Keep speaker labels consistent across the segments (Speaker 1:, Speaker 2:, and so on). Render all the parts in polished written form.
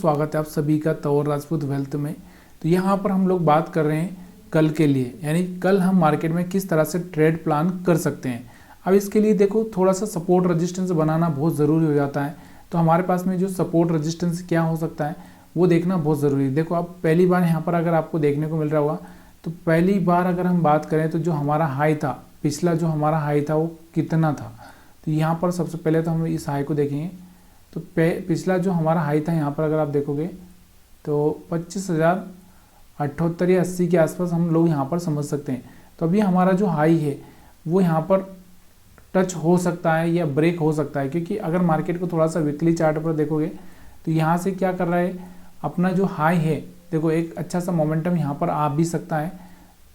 Speaker 1: स्वागत है आप सभी का तौर राजपूत वेल्थ में। तो यहाँ पर हम लोग बात कर रहे हैं कल के लिए, यानी कल हम मार्केट में किस तरह से ट्रेड प्लान कर सकते हैं। अब इसके लिए देखो थोड़ा सा सपोर्ट रेजिस्टेंस बनाना बहुत ज़रूरी हो जाता है। तो हमारे पास में जो सपोर्ट रेजिस्टेंस क्या हो सकता है वो देखना बहुत ज़रूरी है। देखो अब पहली बार यहाँ पर अगर आपको देखने को मिल रहा होगा, तो पहली बार अगर हम बात करें तो जो हमारा हाई था, पिछला जो हमारा हाई था वो कितना था। तो यहाँ पर सबसे पहले तो हम इस हाई को देखेंगे। तो पिछला जो हमारा हाई था यहाँ पर अगर आप देखोगे तो 25,078 या 80 के आसपास हम लोग यहाँ पर समझ सकते हैं। तो अभी हमारा जो हाई है वो यहाँ पर टच हो सकता है या ब्रेक हो सकता है, क्योंकि अगर मार्केट को थोड़ा सा वीकली चार्ट पर देखोगे तो यहाँ से क्या कर रहा है, अपना जो हाई है देखो एक अच्छा सा मोमेंटम यहाँ पर आ भी सकता है।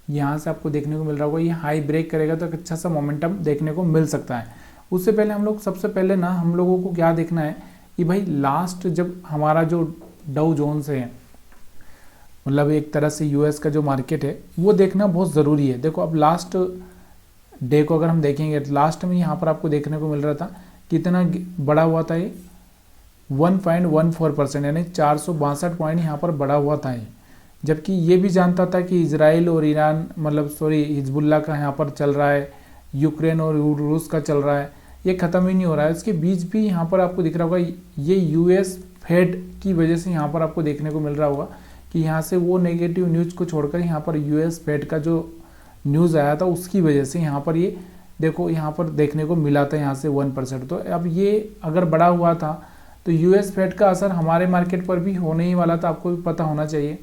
Speaker 1: यहाँ से आपको देखने को मिल रहा होगा ये हाई ब्रेक करेगा तो एक अच्छा सा मोमेंटम देखने को मिल सकता है। उससे पहले हम लोग सबसे पहले ना हम लोगों को क्या देखना है कि भाई लास्ट जब हमारा जो डाउ जोन्स है, मतलब एक तरह से यूएस का जो मार्केट है वो देखना बहुत ज़रूरी है। देखो अब लास्ट डे को अगर हम देखेंगे, लास्ट में यहाँ पर आपको देखने को मिल रहा था कितना बड़ा हुआ था ये 1.14%, यानी 462 पॉइंट यहाँ पर बढ़ा हुआ था ये। जबकि ये भी जानता था कि इजराइल और ईरान हिजबुल्ला का यहाँ पर चल रहा है, यूक्रेन और रूस का चल रहा है, ये ख़त्म ही नहीं हो रहा है। इसके बीच भी यहाँ पर आपको दिख रहा होगा ये यूएस फेड की वजह से यहाँ पर आपको देखने को मिल रहा होगा कि यहाँ से वो नेगेटिव न्यूज़ को छोड़कर यहाँ पर यूएस फेड का जो न्यूज़ आया था उसकी वजह से यहाँ पर ये देखो यहाँ पर देखने को मिला था यहाँ से 1%। तो अब ये अगर बढ़ा हुआ था तो यूएस फेड का असर हमारे मार्केट पर भी होने ही वाला था, आपको भी पता होना चाहिए।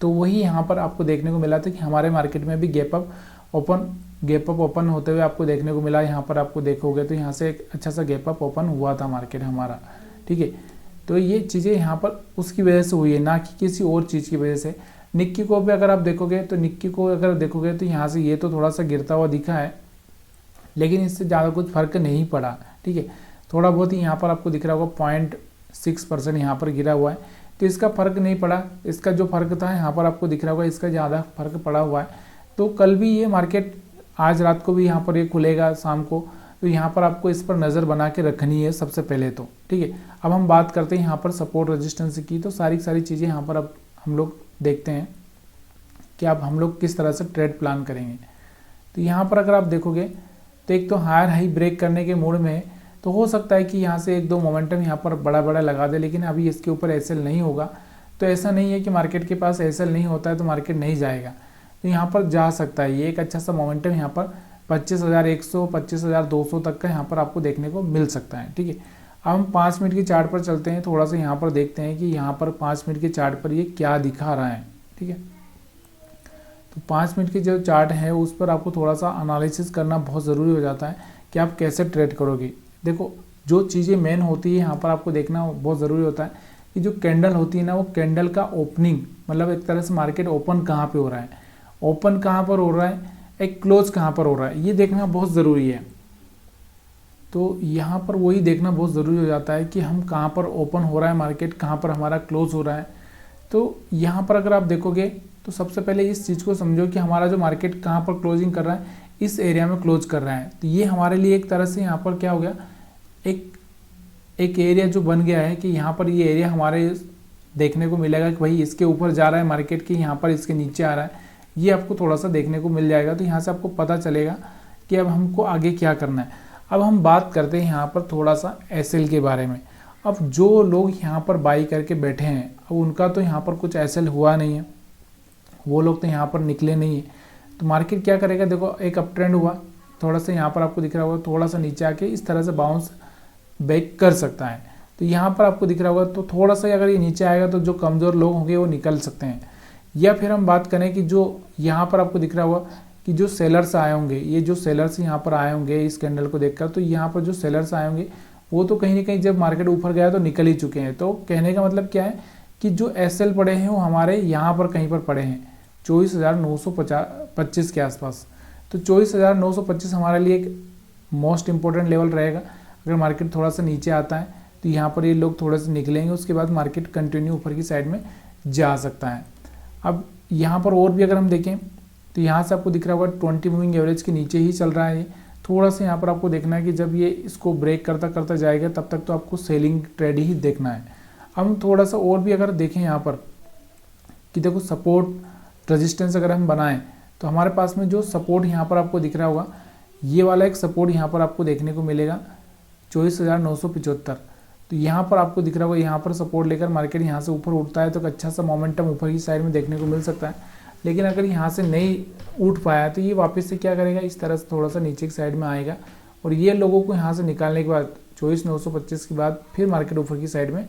Speaker 1: तो वही यहाँ पर आपको देखने को मिला था कि हमारे मार्केट में भी गैप अप ओपन होते हुए आपको देखने को मिला। यहाँ पर आपको देखोगे तो यहाँ से एक अच्छा सा गैप अप ओपन हुआ था मार्केट हमारा, ठीक है। तो ये चीज़ें यहाँ पर उसकी वजह से हुई है, ना कि किसी और चीज़ की वजह से। निक्की को भी अगर आप देखोगे तो निक्की को अगर देखोगे तो यहाँ से ये तो थोड़ा सा गिरता हुआ दिखा है, लेकिन इससे ज़्यादा कुछ फर्क नहीं पड़ा, ठीक है। थोड़ा बहुत ही यहाँ पर आपको दिख रहा होगा 0.6% यहाँ पर गिरा हुआ है, तो इसका फर्क नहीं पड़ा। इसका जो फर्क था यहाँ पर आपको दिख रहा होगा, इसका ज़्यादा फर्क पड़ा हुआ है। तो कल भी ये मार्केट, आज रात को भी यहाँ पर ये खुलेगा शाम को, तो यहाँ पर आपको इस पर नज़र बना के रखनी है सबसे पहले तो, ठीक है। अब हम बात करते हैं यहाँ पर सपोर्ट रेजिस्टेंस की। तो सारी चीज़ें यहाँ पर अब हम लोग देखते हैं कि अब हम लोग किस तरह से ट्रेड प्लान करेंगे। तो यहाँ पर अगर आप देखोगे तो एक तो हायर हाई ब्रेक करने के मूड में, तो हो सकता है कि यहाँ से एक दो मोमेंटम यहाँ पर बड़ा लगा दे, लेकिन अभी इसके ऊपर एसएल नहीं होगा। तो ऐसा नहीं है कि मार्केट के पास एसएल नहीं होता है तो मार्केट नहीं जाएगा, तो यहाँ पर जा सकता है। ये एक अच्छा सा मोमेंटम यहाँ पर 25,100 25,200 तक का यहाँ पर आपको देखने को मिल सकता है, ठीक है। अब हम 5 मिनट की चार्ट पर चलते हैं, थोड़ा सा यहाँ पर देखते हैं कि यहाँ पर 5 मिनट के चार्ट पर ये क्या दिखा रहा है, ठीक है। तो 5 मिनट की जो चार्ट है उस पर आपको थोड़ा सा एनालिसिस करना बहुत ज़रूरी हो जाता है कि आप कैसे ट्रेड करोगे। देखो जो चीज़ें मेन होती है यहाँ पर आपको देखना बहुत ज़रूरी होता है कि जो कैंडल होती है ना, वो कैंडल का ओपनिंग, मतलब एक तरह से मार्केट ओपन कहाँ पे हो रहा है, ओपन कहाँ पर हो रहा है, एक क्लोज कहाँ पर हो रहा है, ये देखना बहुत ज़रूरी है। तो यहाँ पर वही देखना बहुत ज़रूरी हो जाता है कि हम कहाँ पर ओपन हो रहा है मार्केट, कहाँ पर हमारा क्लोज हो रहा है। तो यहाँ पर अगर आप देखोगे तो सबसे पहले इस चीज़ को समझो कि हमारा जो मार्केट कहाँ पर क्लोजिंग कर रहा है, इस एरिया में क्लोज कर रहा है। तो ये हमारे लिए एक तरह से यहाँ पर क्या हो गया, एक एरिया जो बन गया है कि यहाँ पर ये एरिया हमारे देखने को मिलेगा कि भाई इसके ऊपर जा रहा है मार्केट की, यहाँ पर इसके नीचे आ रहा है, ये आपको थोड़ा सा देखने को मिल जाएगा। तो यहाँ से आपको पता चलेगा कि अब हमको आगे क्या करना है। अब हम बात करते हैं यहाँ पर थोड़ा सा एसएल के बारे में। अब जो लोग यहाँ पर बाई करके बैठे हैं, अब उनका तो यहाँ पर कुछ एसएल हुआ नहीं है, वो लोग तो यहाँ पर निकले नहीं है। तो मार्केट क्या करेगा, देखो एक अप ट्रेंड हुआ, थोड़ा सा यहाँ पर आपको दिख रहा होगा, थोड़ा सा नीचे आके इस तरह से बाउंस बैक कर सकता है। तो यहाँ पर आपको दिख रहा होगा, तो थोड़ा सा अगर ये नीचे आएगा तो जो कमज़ोर लोग होंगे वो निकल सकते हैं। या फिर हम बात करें कि जो यहाँ पर आपको दिख रहा होगा कि जो सेलर्स आए होंगे, ये जो सेलर्स यहाँ पर आए होंगे इस कैंडल को देखकर, तो यहाँ पर जो सेलर्स आए होंगे वो तो कहीं ना कहीं जब मार्केट ऊपर गया तो निकल ही चुके हैं। तो कहने का मतलब क्या है कि जो एसएल पड़े हैं वो हमारे यहाँ पर कहीं पर पड़े हैं 24,925 के आसपास। तो 24,925 हमारे लिए एक मोस्ट इंपॉर्टेंट लेवल रहेगा। अगर मार्केट थोड़ा सा नीचे आता है तो यहाँ पर ये लोग थोड़ा सा निकलेंगे, उसके बाद मार्केट कंटिन्यू ऊपर की साइड में जा सकता है। अब यहाँ पर और भी अगर हम देखें तो यहाँ से आपको दिख रहा होगा 20 मूविंग एवरेज के नीचे ही चल रहा है ये। थोड़ा सा यहाँ पर आपको देखना है कि जब ये इसको ब्रेक करता जाएगा तब तक तो आपको सेलिंग ट्रेड ही देखना है। हम थोड़ा सा और भी अगर देखें यहाँ पर कि देखो सपोर्ट रेजिस्टेंस अगर हम बनाएं तो हमारे पास में जो सपोर्ट यहाँ पर आपको दिख रहा होगा, ये वाला एक सपोर्ट यहाँ पर आपको देखने को मिलेगा 24,975। तो यहाँ पर आपको दिख रहा होगा, यहाँ पर सपोर्ट लेकर मार्केट यहाँ से ऊपर उठता है तो एक अच्छा सा मोमेंटम ऊपर की साइड में देखने को मिल सकता है। लेकिन अगर यहाँ से नहीं उठ पाया तो ये वापस से क्या करेगा, इस तरह से थोड़ा सा नीचे की साइड में आएगा और ये लोगों को यहाँ से निकालने के बाद 24,925 के बाद फिर मार्केट ऊपर की साइड में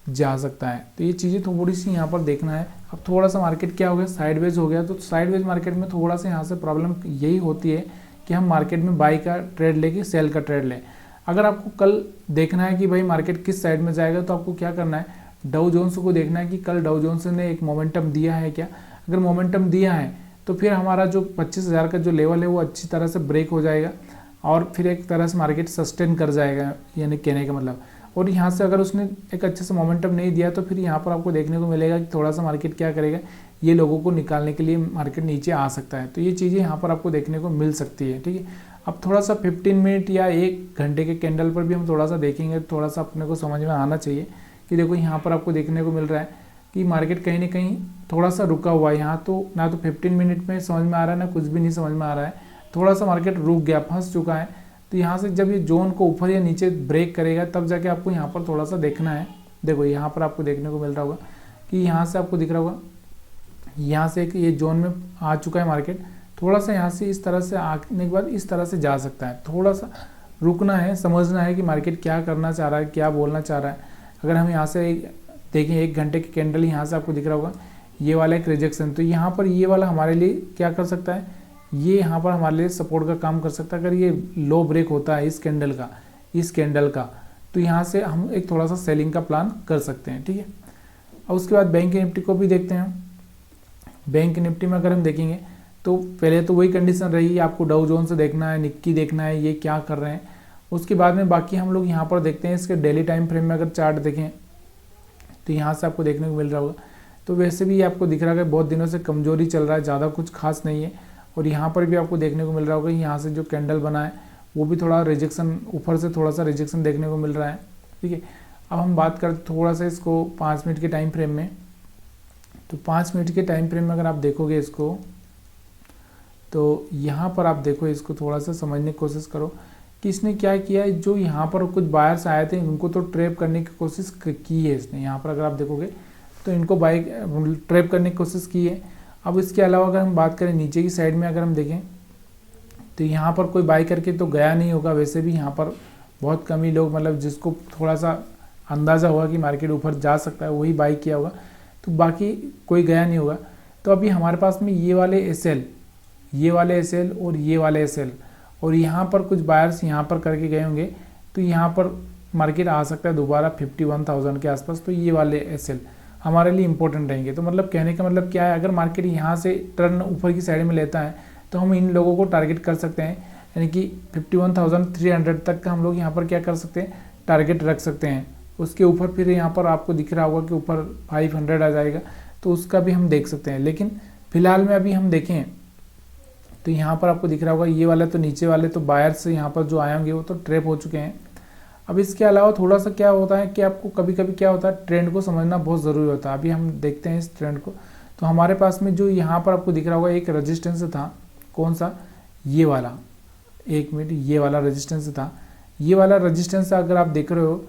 Speaker 1: जा सकता है। तो ये चीज़ें थोड़ी सी यहाँ पर देखना है। अब थोड़ा सा मार्केट क्या हो गया, साइडवेज हो गया। तो साइडवेज मार्केट में थोड़ा सा यहाँ से प्रॉब्लम यही होती है कि हम मार्केट में बाई का ट्रेड लेके सेल का ट्रेड लें। अगर आपको कल देखना है कि भाई मार्केट किस साइड में जाएगा तो आपको क्या करना है, डाउ जोन्स को देखना है कि कल डाउ जोन्स ने एक मोमेंटम दिया है क्या। अगर मोमेंटम दिया है तो फिर हमारा जो 25,000 का जो लेवल है वो अच्छी तरह से ब्रेक हो जाएगा और फिर एक तरह से मार्केट सस्टेन कर जाएगा, यानी कहने का मतलब। और यहाँ से अगर उसने एक अच्छे से मोमेंटम नहीं दिया तो फिर यहाँ पर आपको देखने को मिलेगा कि थोड़ा सा मार्केट क्या करेगा, ये लोगों को निकालने के लिए मार्केट नीचे आ सकता है। तो ये चीज़ें यहाँ पर आपको देखने को मिल सकती है, ठीक है। अब थोड़ा सा 15 मिनट या 1 घंटे के कैंडल पर भी हम थोड़ा सा देखेंगे, थोड़ा सा अपने को समझ में आना चाहिए कि देखो यहाँ पर आपको देखने को मिल रहा है कि मार्केट कहीं ना कहीं थोड़ा सा रुका हुआ है। यहाँ तो ना तो 15 मिनट में समझ में आ रहा है, ना कुछ भी नहीं समझ में आ रहा है, थोड़ा सा मार्केट रुक गया, फंस चुका है। तो यहाँ से जब ये जोन को ऊपर या नीचे ब्रेक करेगा तब जाके आपको यहाँ पर थोड़ा सा देखना है। देखो यहाँ पर आपको देखने को मिल रहा होगा कि यहाँ से आपको दिख रहा होगा, यहाँ से एक ये जोन में आ चुका है मार्केट। थोड़ा सा यहाँ से इस तरह से आने के बाद इस तरह से जा सकता है। थोड़ा सा रुकना है, समझना है कि मार्केट क्या करना चाह रहा है, क्या बोलना चाह रहा है। अगर हम यहाँ से देखें 1 घंटे की कैंडल, यहाँ से आपको दिख रहा होगा ये वाला एक रिजेक्शन, तो यहाँ पर ये वाला हमारे लिए क्या कर सकता है, ये यहाँ पर हमारे लिए सपोर्ट का काम कर सकता है। अगर ये लो ब्रेक होता है इस कैंडल का तो यहाँ से हम एक थोड़ा सा सेलिंग का प्लान कर सकते हैं, ठीक है। और उसके बाद बैंक निफ्टी को भी देखते हैं। बैंक निफ्टी में अगर हम देखेंगे तो पहले तो वही कंडीशन रही, आपको डाउ जोन से देखना है, निक्की देखना है, ये क्या कर रहे हैं। उसके बाद में बाकी हम लोग यहाँ पर देखते हैं इसके डेली टाइम फ्रेम में अगर चार्ट देखें तो यहाँ से आपको देखने को मिल रहा होगा। तो वैसे भी आपको दिख रहा है कि बहुत दिनों से कमजोरी चल रहा है, ज़्यादा कुछ खास नहीं है। और यहाँ पर भी आपको देखने को मिल रहा होगा यहाँ से जो कैंडल बना है वो भी थोड़ा रिजेक्शन, ऊपर से थोड़ा सा रिजेक्शन देखने को मिल रहा है, ठीक है। अब हम बात करते थोड़ा सा इसको 5 मिनट के टाइम फ्रेम में। तो 5 मिनट के टाइम फ्रेम में अगर आप देखोगे इसको तो यहाँ पर आप देखो, इसको थोड़ा सा समझने की कोशिश करो कि इसने क्या किया है। जो यहाँ पर कुछ बायर्स आए थे उनको तो ट्रैप करने की कोशिश की है इसने। यहाँ पर अगर आप देखोगे तो इनको बाय ट्रैप करने की कोशिश की है। अब इसके अलावा अगर हम बात करें नीचे की साइड में अगर हम देखें तो यहाँ पर कोई बाय करके तो गया नहीं होगा। वैसे भी यहाँ पर बहुत कम ही लोग, मतलब जिसको थोड़ा सा अंदाज़ा हुआ कि मार्केट ऊपर जा सकता है वही बाय किया होगा, तो बाकी कोई गया नहीं होगा। तो अभी हमारे पास में ये वाले एसएल और ये वाले एसएल और यहाँ पर कुछ बायर्स यहाँ पर करके गए होंगे, तो यहाँ पर मार्केट आ सकता है दोबारा 51,000 के आसपास। तो ये वाले एसएल हमारे लिए इंपॉर्टेंट रहेंगे। तो मतलब कहने का मतलब क्या है, अगर मार्केट यहाँ से टर्न ऊपर की साइड में लेता है तो हम इन लोगों को टारगेट कर सकते हैं, यानी कि 51,300 तक का हम लोग यहाँ पर क्या कर सकते हैं, टारगेट रख सकते हैं। उसके ऊपर फिर यहाँ पर आपको दिख रहा होगा कि ऊपर 500 आ जाएगा, तो उसका भी हम देख सकते हैं। लेकिन फिलहाल में अभी हम देखें तो यहाँ पर आपको दिख रहा होगा ये वाला, तो नीचे वाले तो बायर्स यहाँ पर जो आए होंगे वो तो ट्रैप हो चुके हैं। अब इसके अलावा थोड़ा सा क्या होता है कि आपको कभी कभी क्या होता है, ट्रेंड को समझना बहुत ज़रूरी होता है। अभी हम देखते हैं इस ट्रेंड को। तो हमारे पास में जो यहाँ पर आपको दिख रहा होगा एक रेजिस्टेंस था, कौन सा, ये वाला, 1 मिनट, ये वाला रेजिस्टेंस था। ये वाला रेजिस्टेंस अगर आप देख रहे हो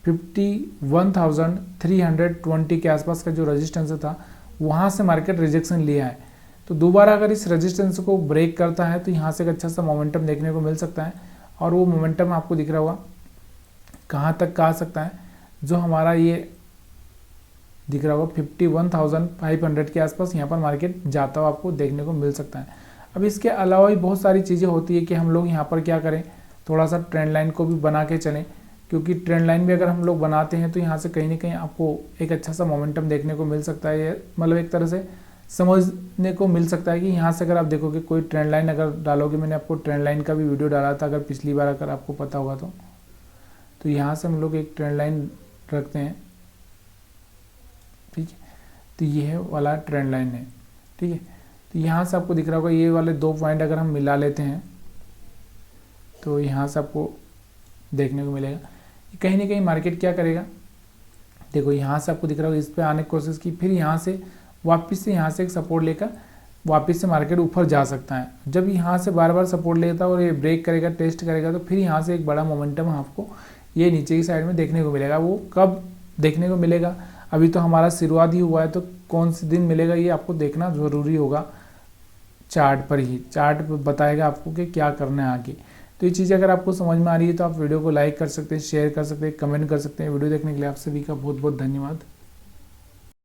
Speaker 1: 51,320 के आसपास का जो रेजिस्टेंस था, वहाँ से मार्केट रिजेक्शन लिया है। तो दोबारा अगर इस रेजिस्टेंस को ब्रेक करता है तो यहाँ से एक अच्छा सा मोमेंटम देखने को मिल सकता है। और वो मोमेंटम आपको दिख रहा होगा कहाँ तक का आ सकता है, जो हमारा ये दिख रहा होगा 51,500 के आसपास यहाँ पर मार्केट जाता हुआ आपको देखने को मिल सकता है। अब इसके अलावा भी बहुत सारी चीज़ें होती है कि हम लोग यहाँ पर क्या करें, थोड़ा सा ट्रेंड लाइन को भी बना के चलें, क्योंकि ट्रेंड लाइन भी अगर हम लोग बनाते हैं तो यहाँ से कहीं ना कहीं आपको एक अच्छा सा मोमेंटम देखने को मिल सकता है। मतलब एक तरह से समझने को मिल सकता है कि यहाँ से अगर आप देखोगे कोई ट्रेंड लाइन अगर डालोगे, मैंने आपको ट्रेंड लाइन का भी वीडियो डाला था अगर पिछली बार अगर आपको पता होगा तो यहाँ से हम लोग एक ट्रेंड लाइन रखते हैं, ठीक है। तो ये है वाला ट्रेंड लाइन है, ठीक है। तो यहाँ से आपको दिख रहा होगा ये वाले 2 पॉइंट अगर हम मिला लेते हैं तो यहाँ से आपको देखने को मिलेगा कि कहीं ना कहीं मार्केट क्या करेगा, देखो यहाँ से आपको दिख रहा होगा, इस पे आने की कोशिश की, फिर यहाँ से वापस से यहाँ से एक सपोर्ट लेकर वापस से मार्केट ऊपर जा सकता है। जब यहाँ से बार बार सपोर्ट लेता है और ये ब्रेक करेगा, टेस्ट करेगा, तो फिर यहाँ से एक बड़ा मोमेंटम आपको ये नीचे की साइड में देखने को मिलेगा। वो कब देखने को मिलेगा, अभी तो हमारा शुरुआत ही हुआ है, तो कौन से दिन मिलेगा ये आपको देखना ज़रूरी होगा। चार्ट पर ही, चार्ट बताएगा आपको कि क्या करना है आगे। तो ये चीज़ अगर आपको समझ में आ रही है तो आप वीडियो को लाइक कर सकते हैं, शेयर कर सकते हैं, कमेंट कर सकते हैं। वीडियो देखने के लिए आप सभी का बहुत बहुत धन्यवाद।